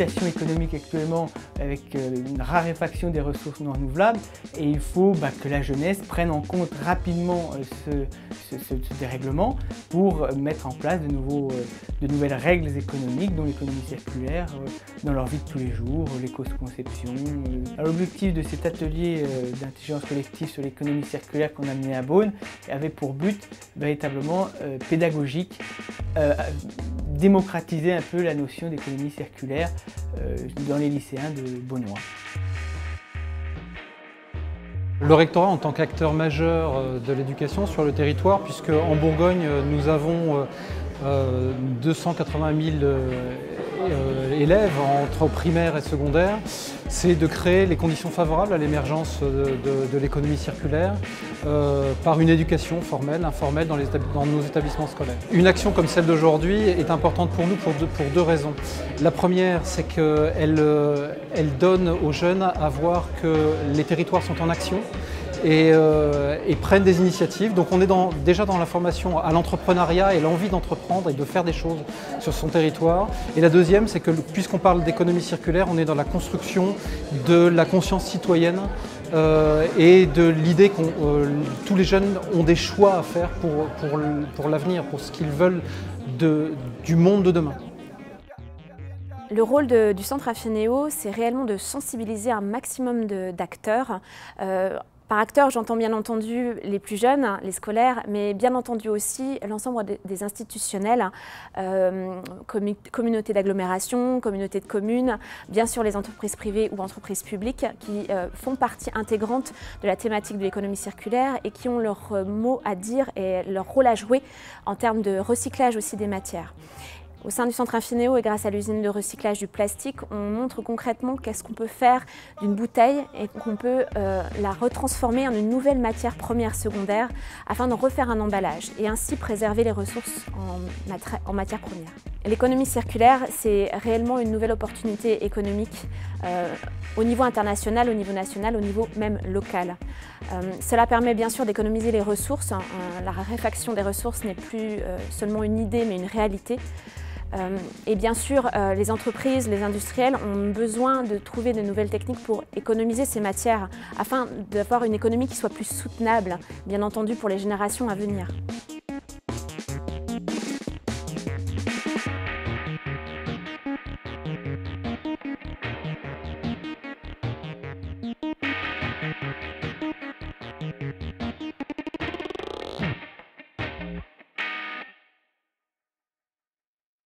l'excitation économique actuellement avec une raréfaction des ressources non renouvelables et il faut que la jeunesse prenne en compte rapidement ce dérèglement pour mettre en place de nouvelles règles économiques dont l'économie circulaire dans leur vie de tous les jours, l'éco-conception. L'objectif de cet atelier d'intelligence collective sur l'économie circulaire qu'on a mené à Beaune avait pour but véritablement pédagogique, démocratiser un peu la notion d'économie circulaire dans les lycéens de Beaunois. Le rectorat en tant qu'acteur majeur de l'éducation sur le territoire, puisque en Bourgogne nous avons 280 000 élèves entre primaire et secondaire, c'est de créer les conditions favorables à l'émergence de l'économie circulaire par une éducation formelle, informelle dans nos établissements scolaires. Une action comme celle d'aujourd'hui est importante pour nous pour deux raisons. La première, c'est qu'elle donne aux jeunes à voir que les territoires sont en action et prennent des initiatives. Donc on est déjà dans la formation à l'entrepreneuriat et l'envie d'entreprendre et de faire des choses sur son territoire. Et la deuxième, c'est que puisqu'on parle d'économie circulaire, on est dans la construction de la conscience citoyenne et de l'idée que tous les jeunes ont des choix à faire pour l'avenir, pour ce qu'ils veulent du monde de demain. Le rôle du Centre Affinéo, c'est réellement de sensibiliser un maximum d'acteurs. Par acteurs, j'entends bien entendu les plus jeunes, les scolaires, mais bien entendu aussi l'ensemble des institutionnels, communautés d'agglomération, communautés de communes, bien sûr les entreprises privées ou entreprises publiques qui font partie intégrante de la thématique de l'économie circulaire et qui ont leur mot à dire et leur rôle à jouer en termes de recyclage aussi des matières. Au sein du Centre Affinéo et grâce à l'usine de recyclage du plastique, on montre concrètement qu'est-ce qu'on peut faire d'une bouteille et qu'on peut la retransformer en une nouvelle matière première secondaire afin d'en refaire un emballage et ainsi préserver les ressources en matière première. L'économie circulaire, c'est réellement une nouvelle opportunité économique au niveau international, au niveau national, au niveau même local. Cela permet bien sûr d'économiser les ressources. La raréfaction des ressources n'est plus seulement une idée mais une réalité. Et bien sûr, les entreprises, les industriels ont besoin de trouver de nouvelles techniques pour économiser ces matières afin d'avoir une économie qui soit plus soutenable, bien entendu pour les générations à venir.